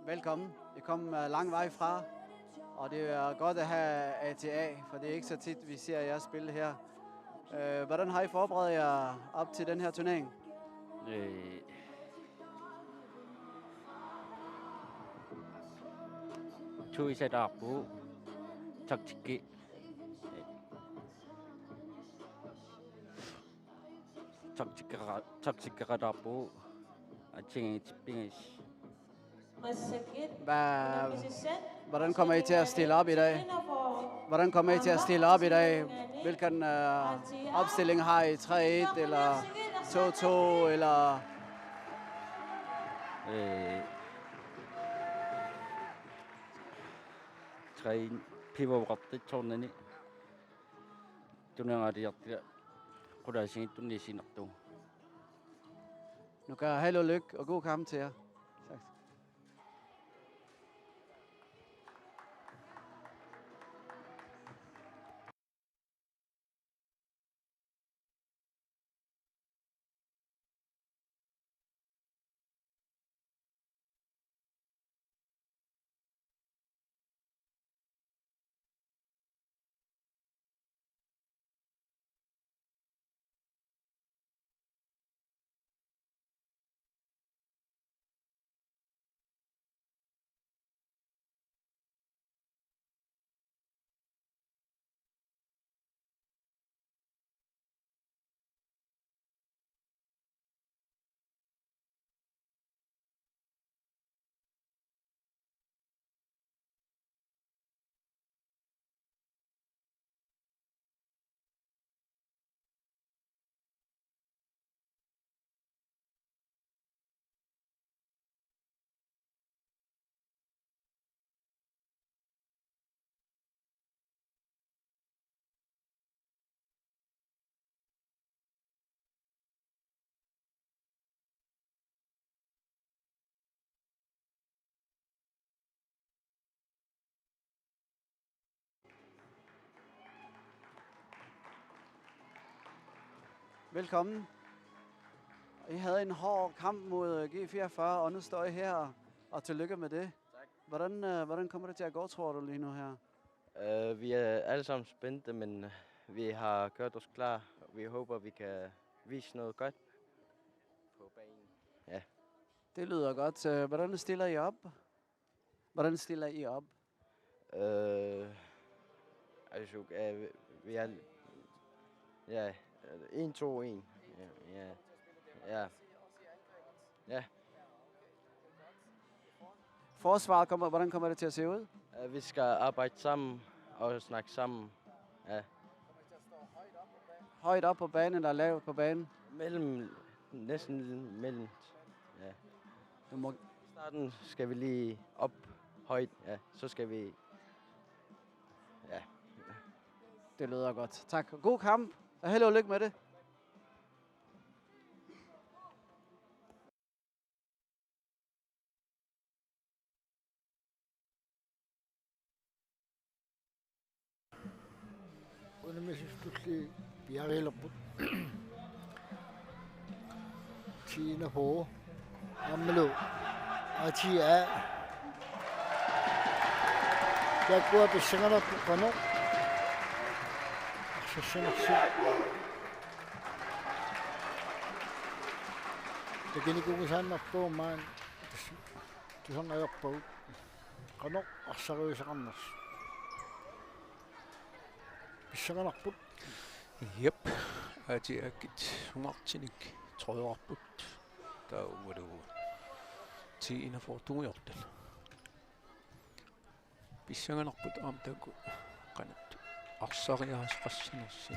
Velkommen. I kom lang vej fra, og det er godt at have ATA, for det er ikke så tit, vi ser jer spille her. Hvordan har I forberedt jer op til den her turnering? 투이세다고 적직기 적직가다고 아칭이 집빙이시. Hvordan kommer I til at stille op i dag? Hvordan kommer I til at stille op i dag? Hvilken opstilling har I? 3-1 eller 2-2 eller? 트레인 피버갑대 촌내니 tunangariartia qulaasiin tunnisinartu. Held og lykke og god kamp til jer. Tak. Velkommen. I havde en hård kamp mod G44, og nu står I her, og tillykke med det. Tak. Hvordan kommer det til at gå, tror du, lige nu her? Vi er alle sammen spændte, men vi har gjort os klar. Vi håber, vi kan vise noget godt på banen. Ja. Det lyder godt. Hvordan stiller I op? Altså, vi er... Ja, 1-2-1. Ja. Forsvaret, hvordan kommer det til at se ud? Vi skal arbejde sammen og snakke sammen. Ja. Højt op på banen eller lavt på banen? Næsten mellem. Ja. I starten skal vi lige op højt, ja. Så skal vi... Ja. Det lyder godt. Tak. God kamp, og held og lykke med det. Undermæssigt bjergeloput. Tina på. Amelo. Achi A. Jeg går på sengerne på kanal. Så sender sig. Det kan ikke gå sådan op på man. Det sådan er op på. Kanal og så er det sådan. 비싸가나쁘. Jep, det er gitt Martinik, trøjerapput, der var det til en af fortungehjorten. Bisangaнаpput amtagu, kanat, arsariahas qassinassin.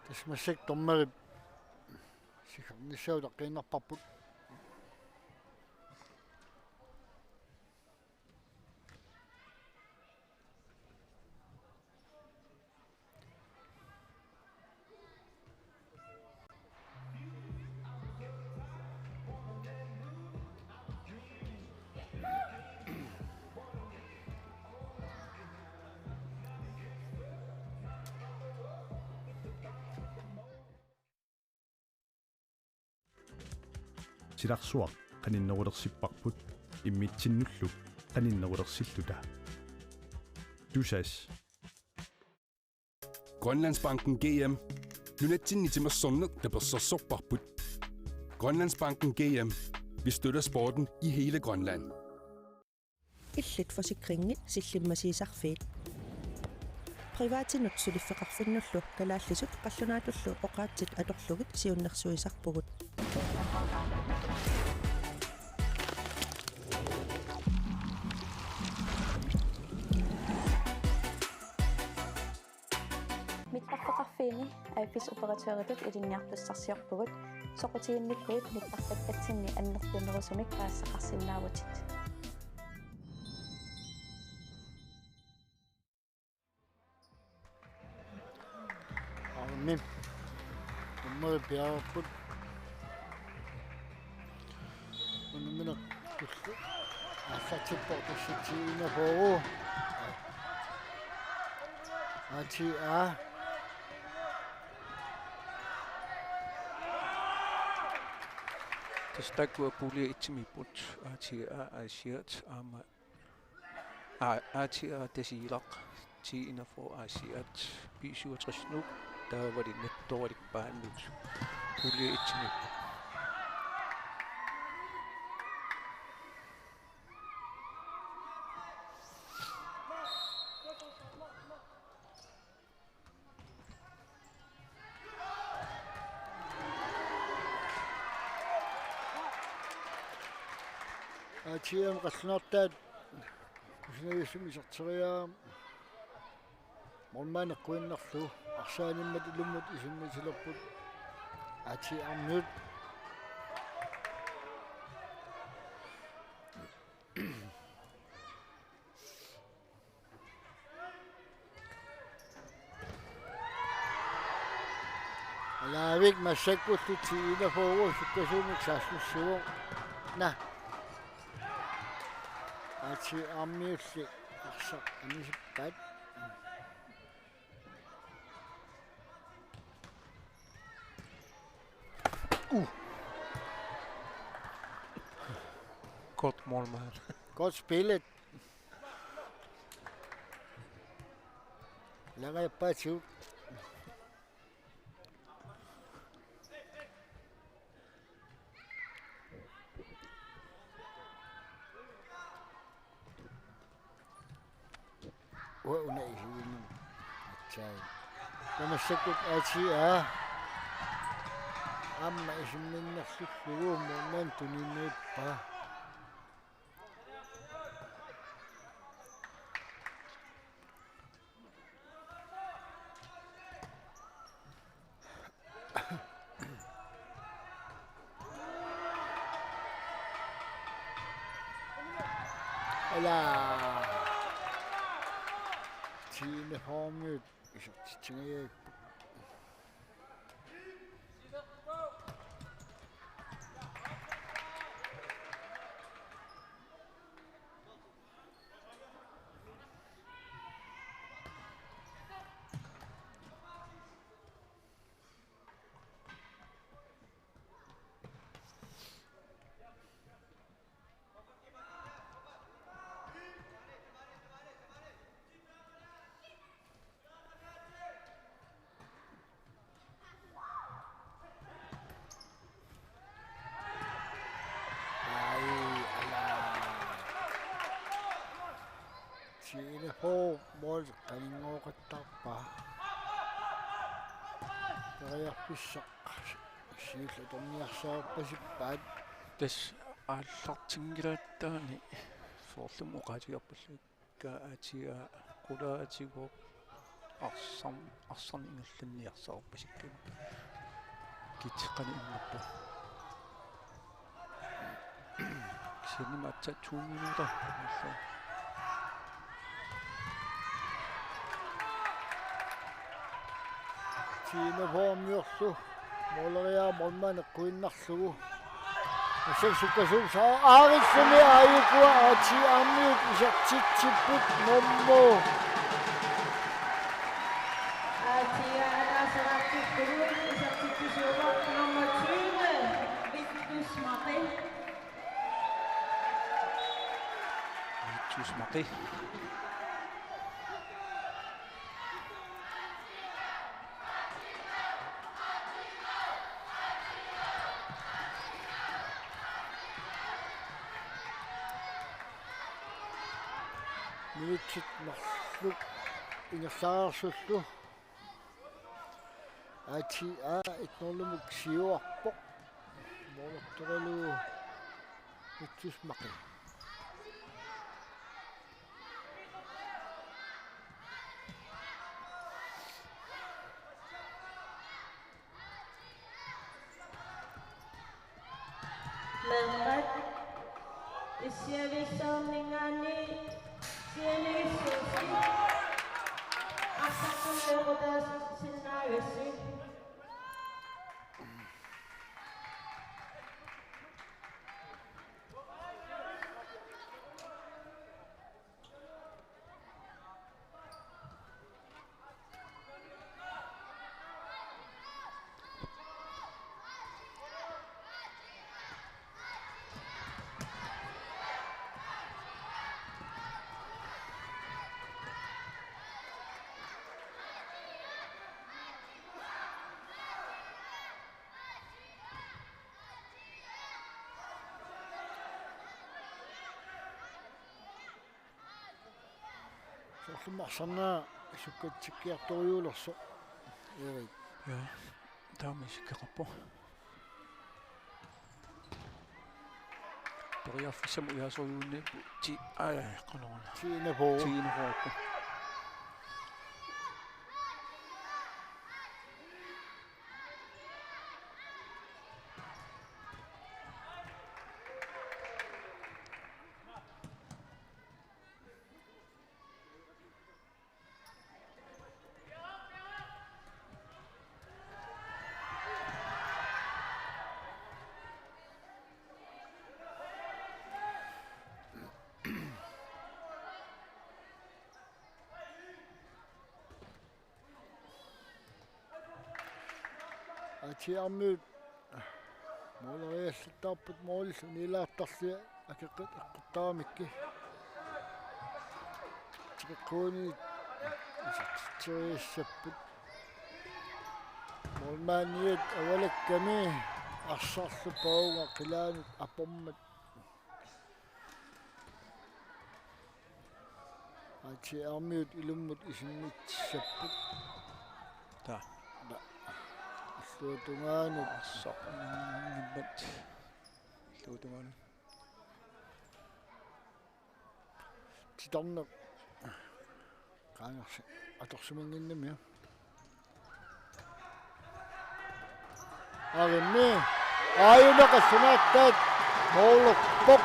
Tässä mä sekton mä Nisauta qinnarparput. Silarsuaq qaninnerulersiparput immitsinnulluk qaninnerulersilluta. Dusas. Grønlandsbanken GM. Lunetsinitimasonnet, der bliver så sopparput. Grønlandsbanken GM. Vi støtter sporten i hele Grønland. Illit forsikringen sillimasiisarfiit. Privaatinutsuliffeqarfinnullu kalaallisut qallunaatullu oqaatsit atorlugit siunnersuisarpugut. Mittarfeqarfiini AFIS-operatøritut ilinniartussarsiarpugut soqutiinnikkuit mittartakatsinni annertunerusumik aassaqarsinnaavutit. Mim. Umma piarput. Unmina kullu. Assatipportussitiina pooru. Ati a. Tastakua pulia itsimiput atia asiat ama atia desilaq tiina for asiat B67 nu der var det nettorik baanut pulia itsimiput. Atiam qallunaartaat kusinavissumisarteriaa mormaanaqquinnarlu arsaanimmat ilummut isimmisillerput atiarnut alaavik massakkullutsiina pooru sukkasuumik saassussivu na Ati ammiulli arsa anisippat Godt mål, mand. Godt spillet. Langer jeg bare til. ونأيهين التاي لما سكت أشياء أما إيش من نفس الشروم ومن تنينيبها لا Tine Hormød, jeg Tine Hormød, qalinngooqattaarpaa. Teriarpissaq siillutorniarsaarpasippaat. Das аллартингилааттаани фоорлум оқаатигарпаллуикка аатига qulaatigu арсарни ингерланниарсаарпасикками Gitqani immerpo. Sini matcha 2 minutter. Tiina formjorsu. Måleria målmand kuinnarlugu. Sesukasum saa aarissami aayukua aati ammiut isartitsipput nommo. Atia anasaratippurut isartittisuuruq nummer 20 Vitus Maqi. Vitus Maqi. Minutsit marluk ingersaarsullu aati itnorlumuk siuarpoq moortorlu Vitus Maqi. Lembat isiavissaarningaani sianigissuusi aqsaqulleequtaas sinnaagassi Sorlumarsarnaa sukkatikkiartoriulerso. Erik. Ja, taami sikkeqarpo. Toriarfissamu iasoriuunni ti qanorna. Tiinapoorpo. Aati ammiut mooleriassataarput moolissu nilaartarsia akeqqit eqquttarmikki. Tikekkuuni isartitseriissapput moolmaanniit avalakkami arsaarlu paunga qilaanut apommat. Aati ammiut ilummut isinnitsapput. Ta. Luutungaanut soqnimmat luutungaanut titorneq qaangarsi atorsuminginnami arinni aayunaqassunaattat moolorpoq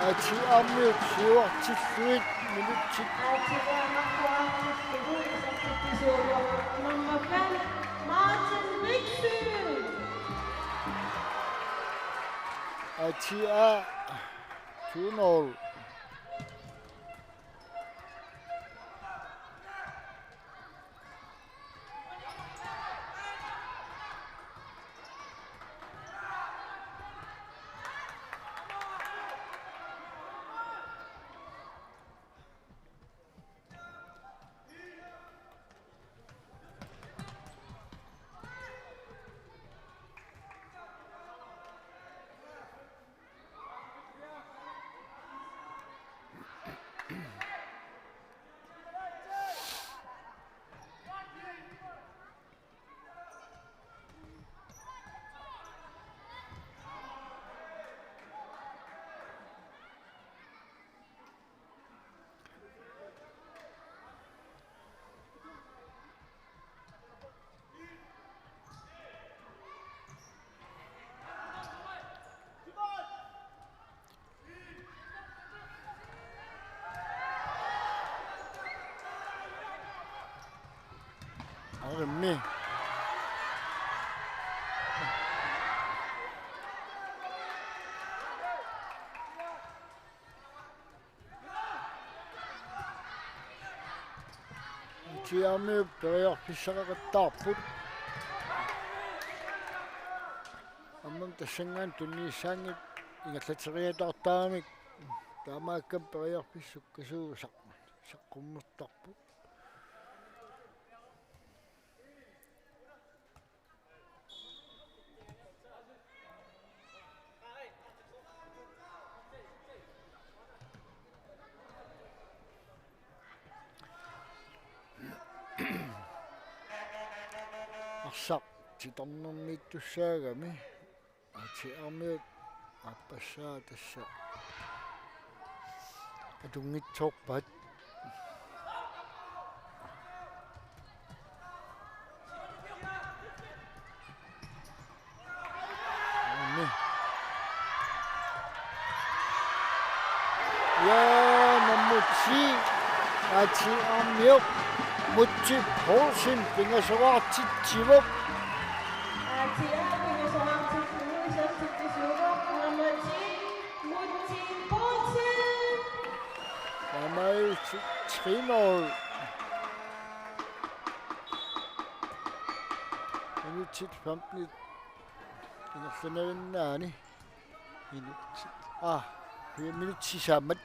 aati ammiut siuartilluit minutsit aatigaamaqquartippurut isartittisuuruq nummer 5 Martin Wiksø. Aati 2-0. Armi. Tiami periarpissaqaqattaarput. Amman tassangaan tunniissaangit ingallateriataartaamik taamaakkam periarpissuk kasuusaqmat saqqummertarput. Arsaq titornermiittussaagami atiarmiut appassaa tassa atungitsoorpat namutsi atiarmiut mutsi Poulsen pingasoraartitsivup Mamai 3-0. Minut 15 ingerlanerinaani minut 7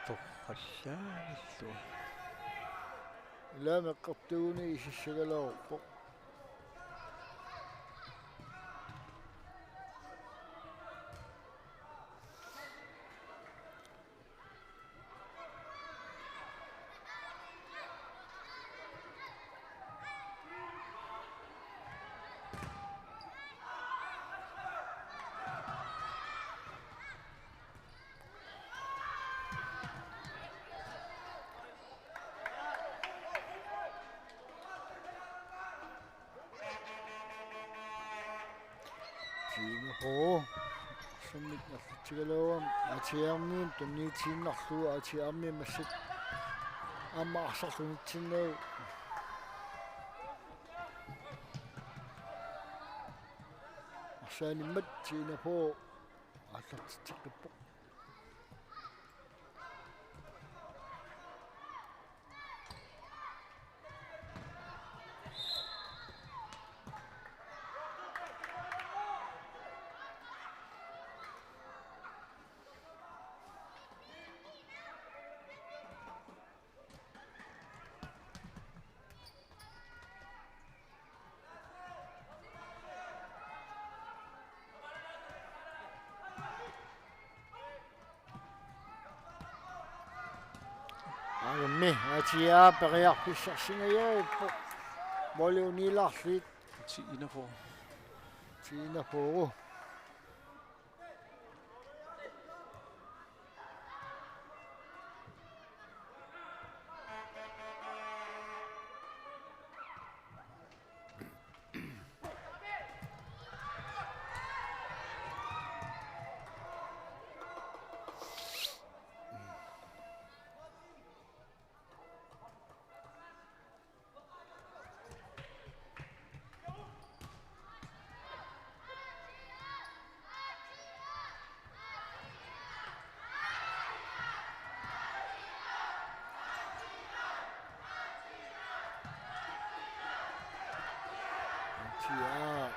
Torrallaallu. La meqqartuuni isissagalaorpo. Ho summit nassigalawam atiarmiun tunniitiinnarluu atiarmi massat amma arsarlunitsinnagu arsaanimmat tiinapoo аллартитсаққиппоқ Agummi atia periarpissarsingajaippo moliunilarlit tiinaporu atia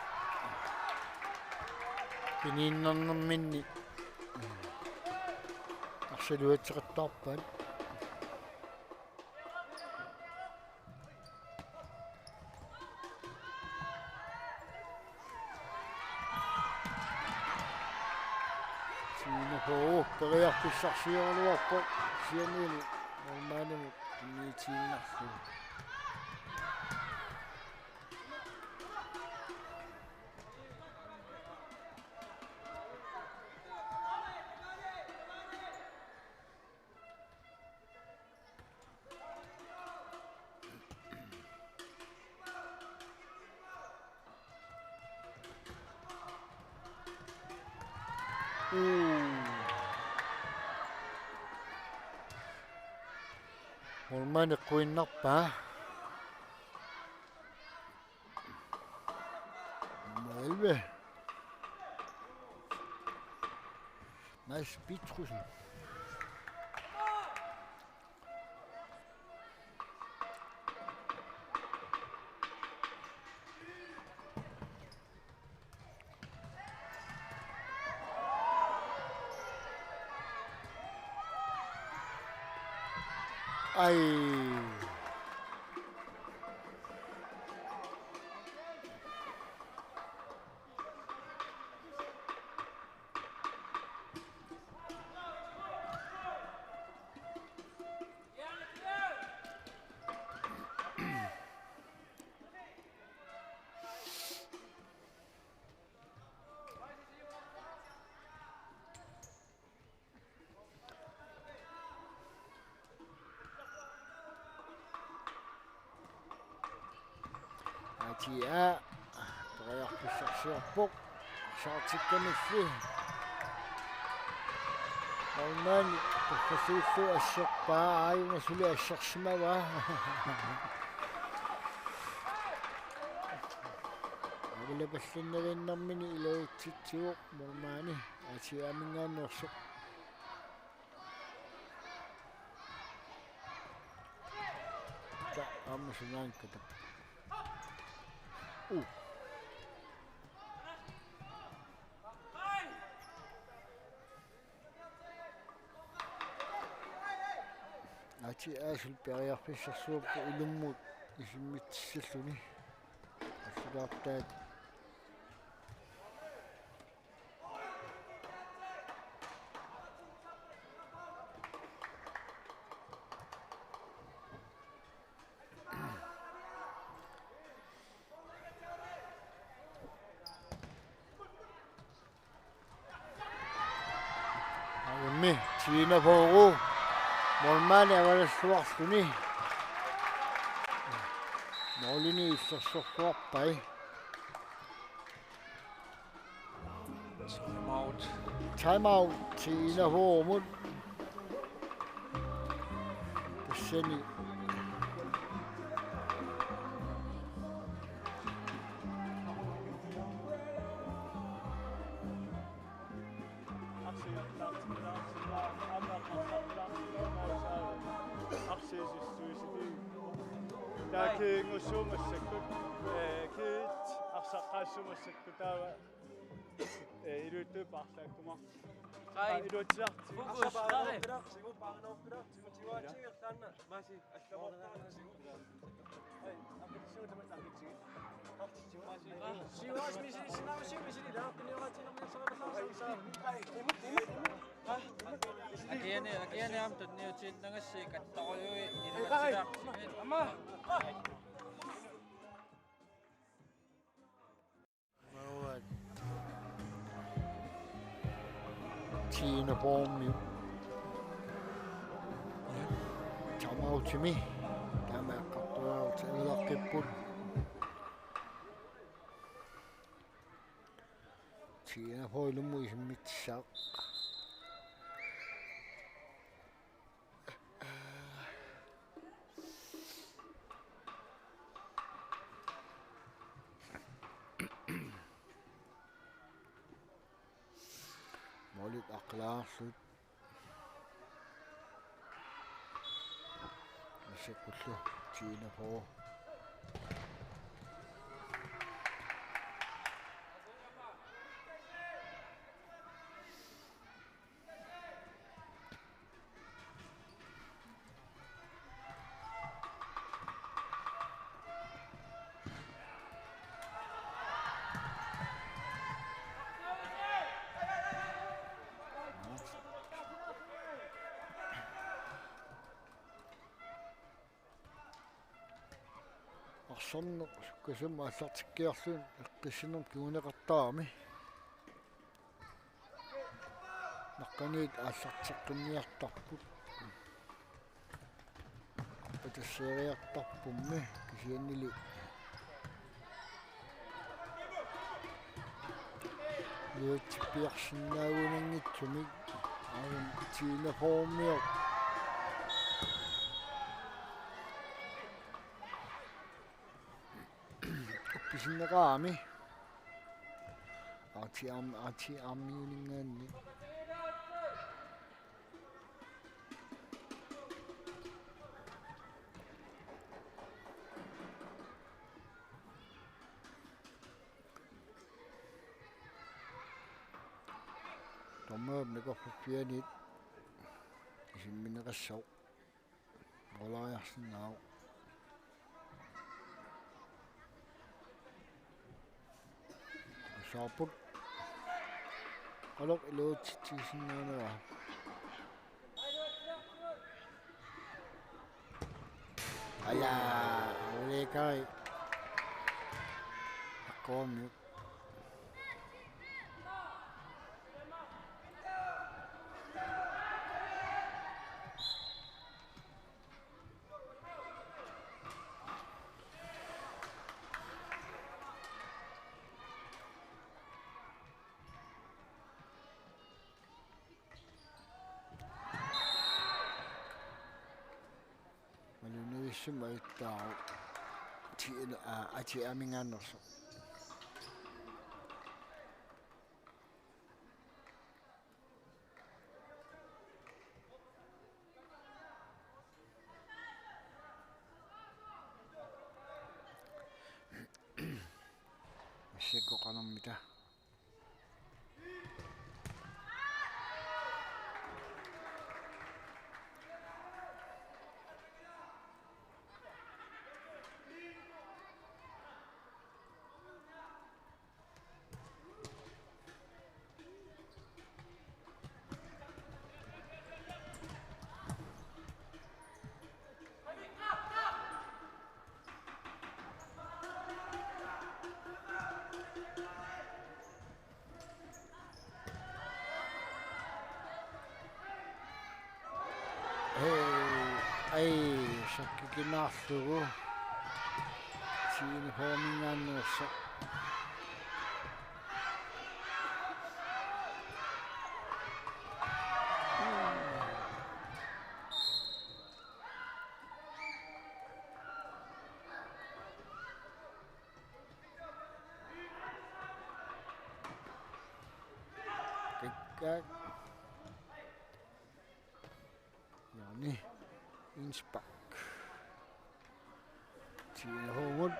piniinnernerminni arsaluateqartarpat tiinaporu periarpissarsiorluarpo sianilu almaanamut niitiinnarlu Molmani kuinnarpaa. Nummer 11. Mads Bitrusen. Ej. Atia, Puk, Sartikkanuffi. Molmani Pukkafiiffu Asserpaa Aajuna Suli Assersimava. Agulapallinnarinnermini Iluutsitsiuq Molmani Atia Mingaannersuq. Ta ammusunaankata. Ati aasul periarpissersuuppu ilummut isimmitsilluni assulaartaat Agummi Tiina Pooru Molmani avalassuarluni. Moolini issersorluarpai. Time out Tiina Poorumut. Tassani. Ngussuumassakut kiit arsaqqaassumassakku taava iluuttuupaarlaakkuma iluutsiarti Akiani am tutniutin nangassi kattaquyui iluutsiarti amma Tiina Poorummiu. Tamautimi. Tamaqqartuaruta ilaqqipпут. Tiina Poorummu isimmitssaaq. Molit aqlaarlut. Nasekkullu Tiina Poor. Sonno sukkusumma allartikkiarluun eqqissinum kiuneqartaami naqqaniit aallartiqqinniartarput patasseriartarpummi kisiannili Luutippiarsinnaagunanngitsumik arum tiinaformiuq uppisinneqaami aarmiuningaanni Tommerniqorpippianit isimmineqassauq olariarsinnaau saaput qalok iluutsitsiisinnaanera aya olekai aqomiuq Sumaittau tiina ati aminganerso Seko qalammita sakkikinnaarlugu tiinaformingaannerso yani inspak tiinahomut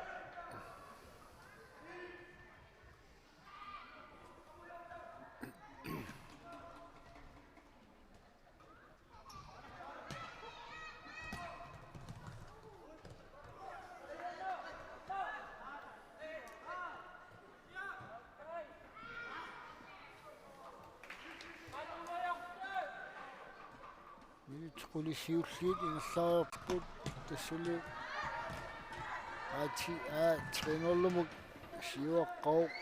Qulisiulliit ingerlaariarput tassuli trinerlumuk siuaqqauq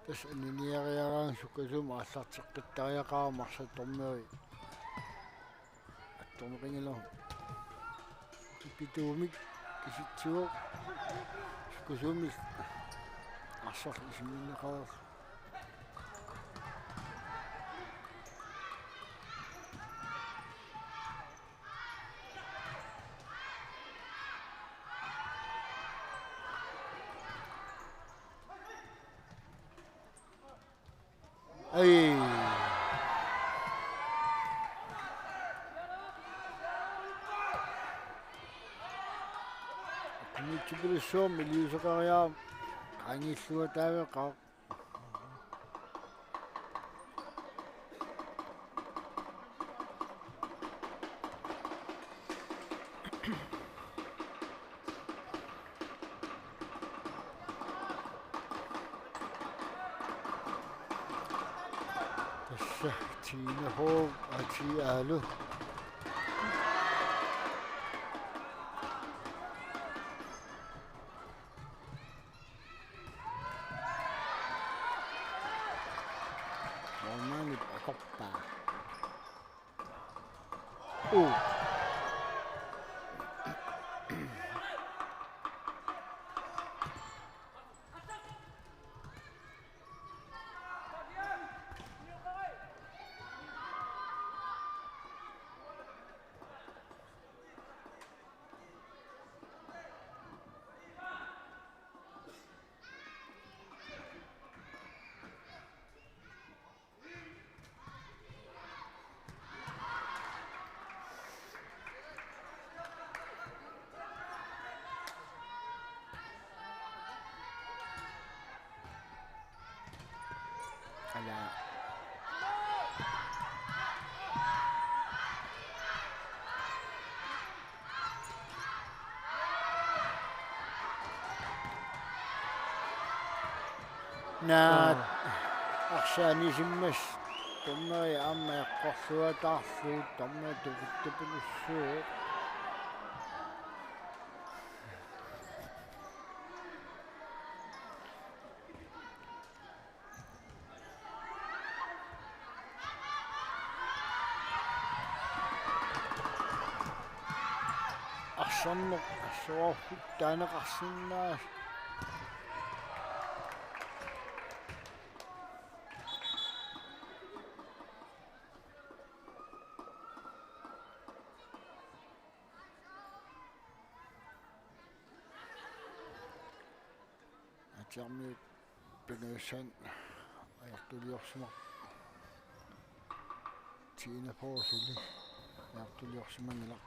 tas aniniariaraang sukasum аллартеққиттариақармарса тормери Tomringelo. Kipitumik kisitsuo. Kusumik. Asar ismina qaas. Ay. Kunichibirisho miliusakaya kangisua tawe ka. Tine hov ati alu. Mani pakoppa. Ala. Naat aksani simmas tomna ya amma yaqqassua taarlu tomna tuvittapulussu arsanno assuarfut taanaqarsinnaas Atiarmi pengasan ajortuliorsumaq tiina poosuli ajortuliorsimangila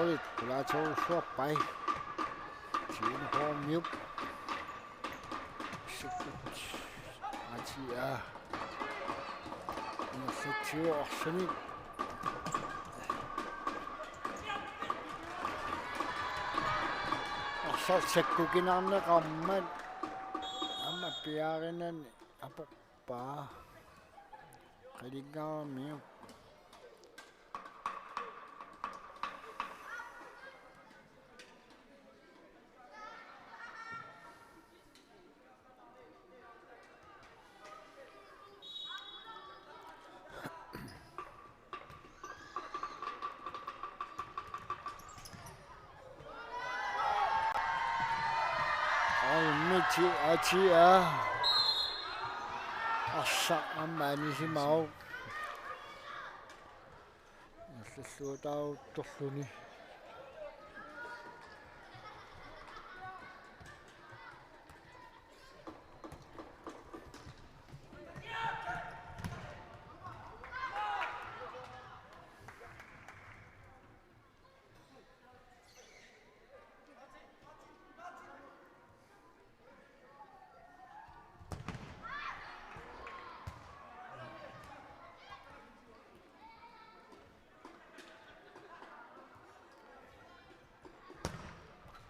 Olit pulaatsorusuarpai tiina poommiup sikut atia inassatio arsani arsarsakkukinaarneqarmat amma piaarinan apoqpaa qalingaarmiup Atia assa ammaanisimau allalluutau torluni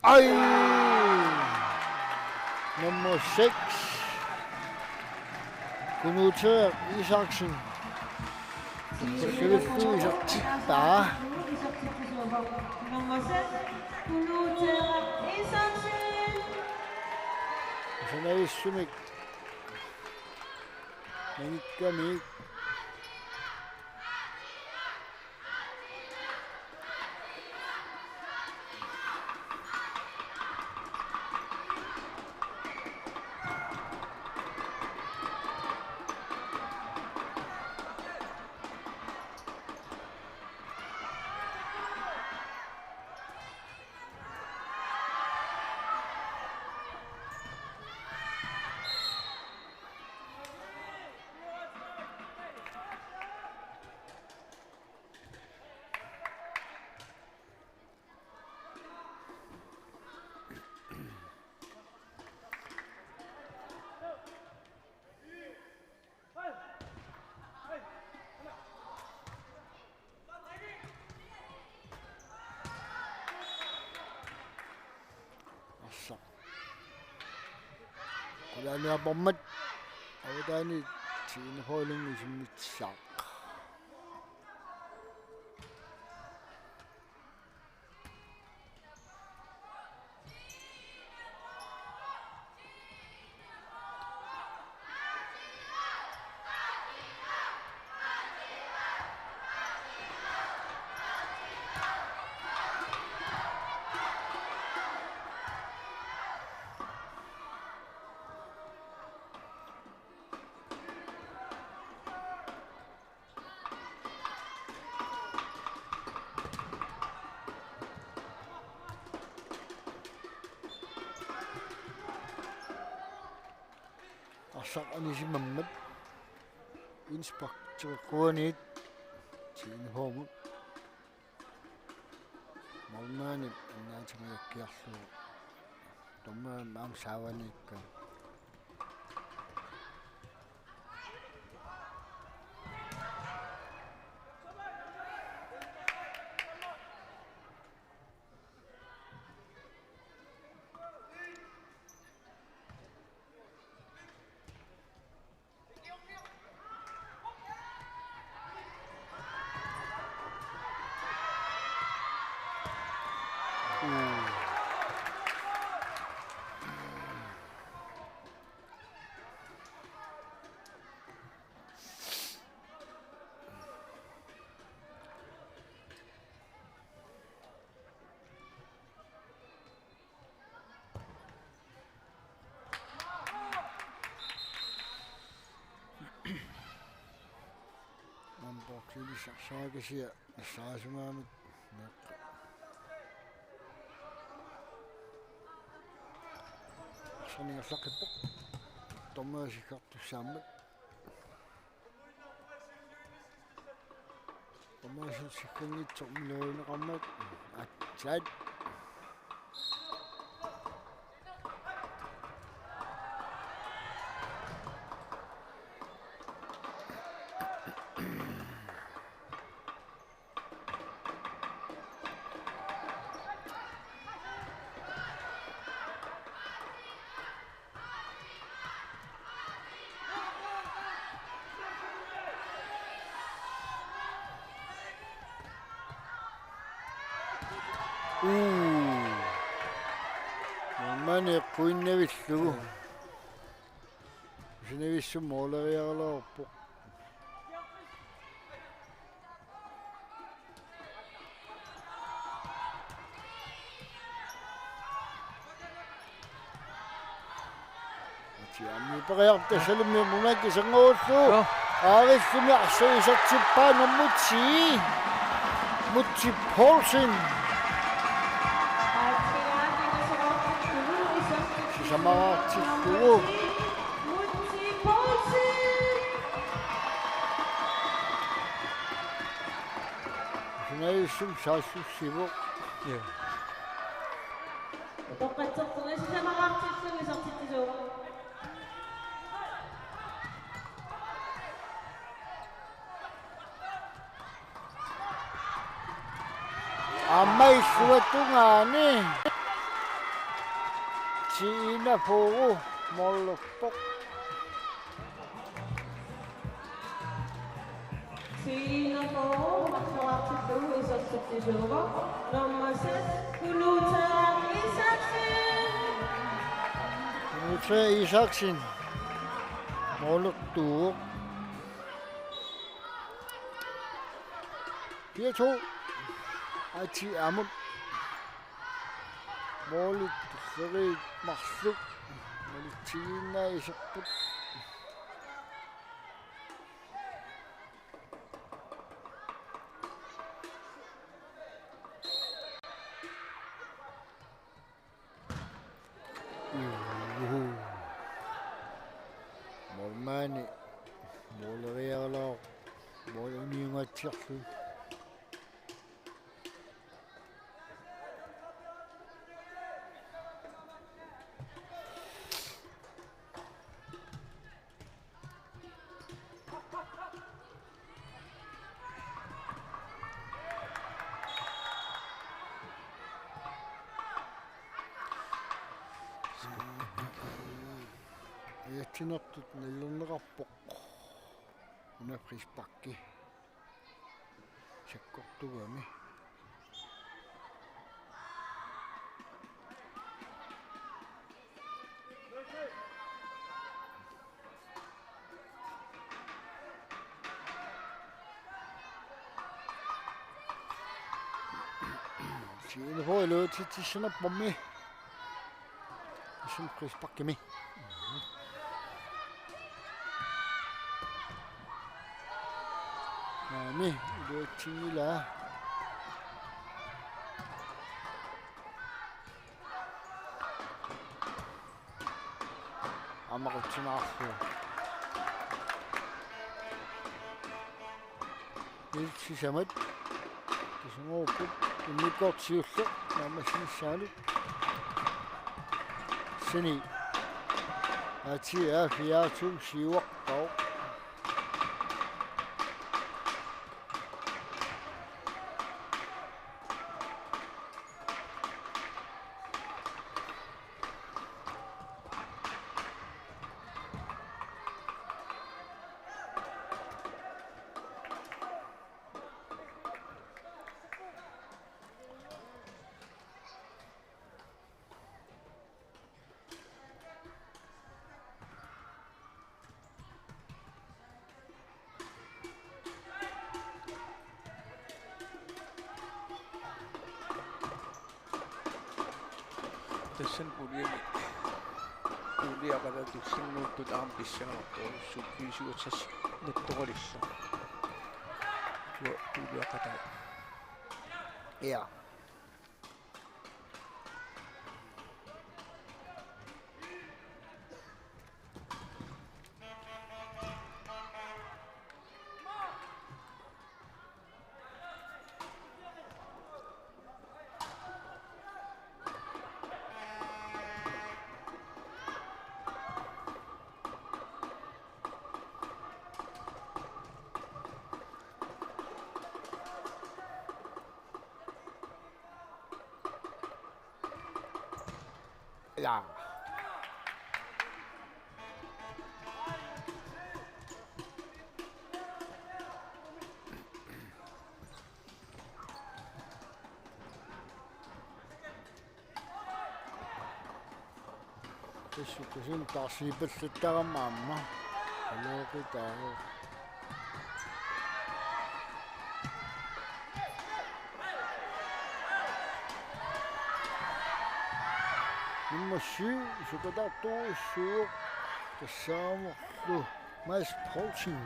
Ay! Nummer 6. Knut Isaksen. 그것도 있었다. 이런 것은 블루제라 이선신. 전에 수믹 매니까미 Kulanya bommat awdani tin holing ismitsak. Asak ani si Mamad inspector kuanit tin home malmanit na changa kyaslo toma mam sawani ka Boxing saga siya sa sumamit sanning sakit po toma si kakto samit toma si kangit sa umilo na kamat at sad Mane kuinne villu. Sinne vissu måleriala oppo. Tiammi pagayakte selmi munaki sangosu. Arismi asseisatippa Mutsi Paulsen. Sama Cikgu. Sebenarnya saya sibuk. Ya. 똑같은 분은 시세마감 칠승에서 치트죠. Amai suatu ngani. Cina 보고 molopok. Fina for Marshall is up to Tijova. Number 6, Kunuta Isaksen. Kunuta Isaksen. Målet du. 4-2. Aiti Amund. Målet Ferit Marsuk. Valentina Isaksen. Målmani. Målrealer. Måluninger tjærfød. Tinnertut nellunnerarpoq una prispakki sakkortugami Sine på i løbet til sådan bombe som prispakkimi Nami, udah tinggi lah. Amak ucina aku. Ini si Samet. Semua pun ini kau siusuk, nama si Salut. Sini. Aci ya, via tu siwak kau. Tässä puoliakata tuksinnuuttu taampissanottu sukkiisuutsas nettokolissa. Tuo puoliakata. Ja. Ja. Kysyn taas siipettä mamma. Haloo pitää. Nummer 7, så går der 2 sur. Det samme du. Mads Poulsen.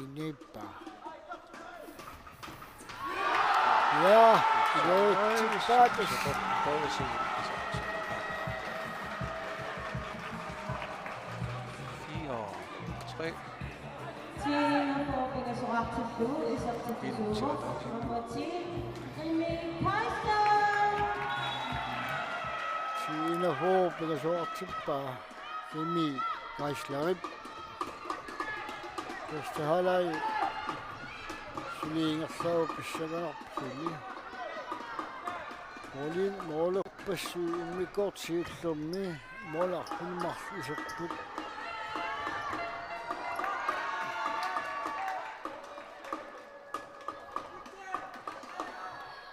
Inippa. Ja, det faktisk. Prøv at se. 4, 3. Team Hopping so active blue is up to Zulu. Number 10, Amy Kaiser. Siinä Hopping so active Amy Kaiser. Tästä halai. Silinger så besøger op til. Mål besøg med godt set som med mål kun magt så på.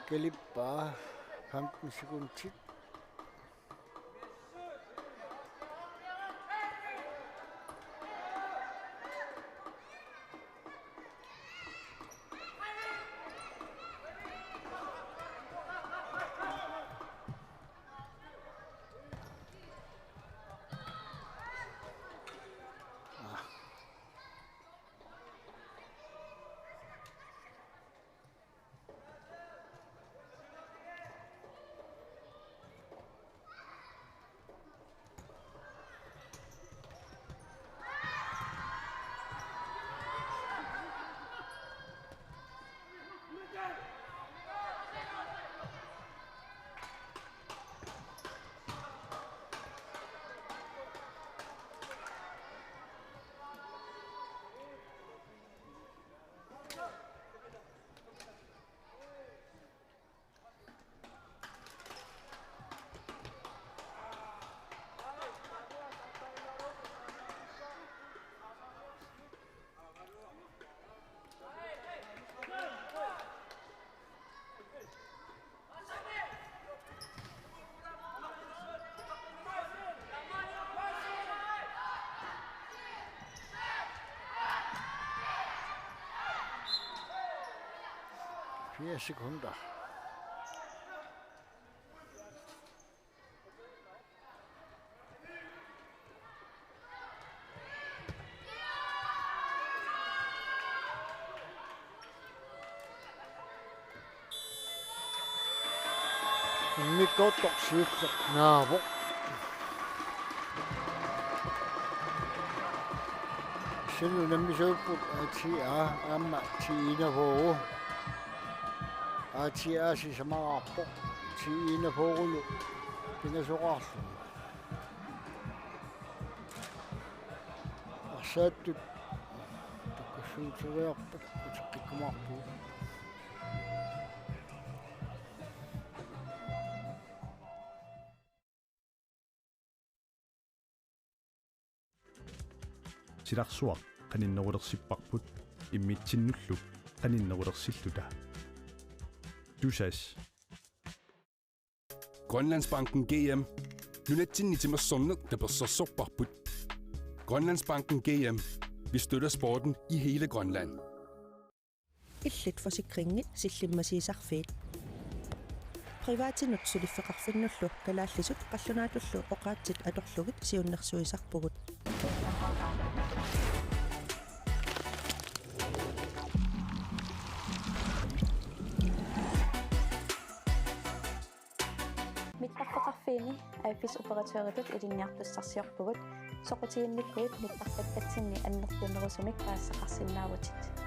Gelippa 15 sekunder til. Fire sekunder. Mit godt dog sidder. Nå, hvor? Selv nemlig så på at amma tina på. At jeg siger så meget på. Tina på nu. Det er så rart. Og så det kan synes jeg være på. Det kommer på. Siraqsuaq qaninnerulersippaqput immitsinnulluk qaninnerulersilluta tusas Grønlandsbanken GM. Nunatsinnitimmersornuk taperssorsorparput. Grønlandsbanken GM. Vi støtter sporten i hele Grønland. Illit forsikringen sillimasiisarfiit. Privaatinutsuliffeqarfinnullu kalaallisut qallunaatullu oqaatsit atorlugit siunnersuisarpugut. Mittarfeqarfiini aiffisoperateuritut ilinniartussarsiorpugut soqutiinnikkuit mittartattatsinni annertunerusumik paassaqarsinnaavutit.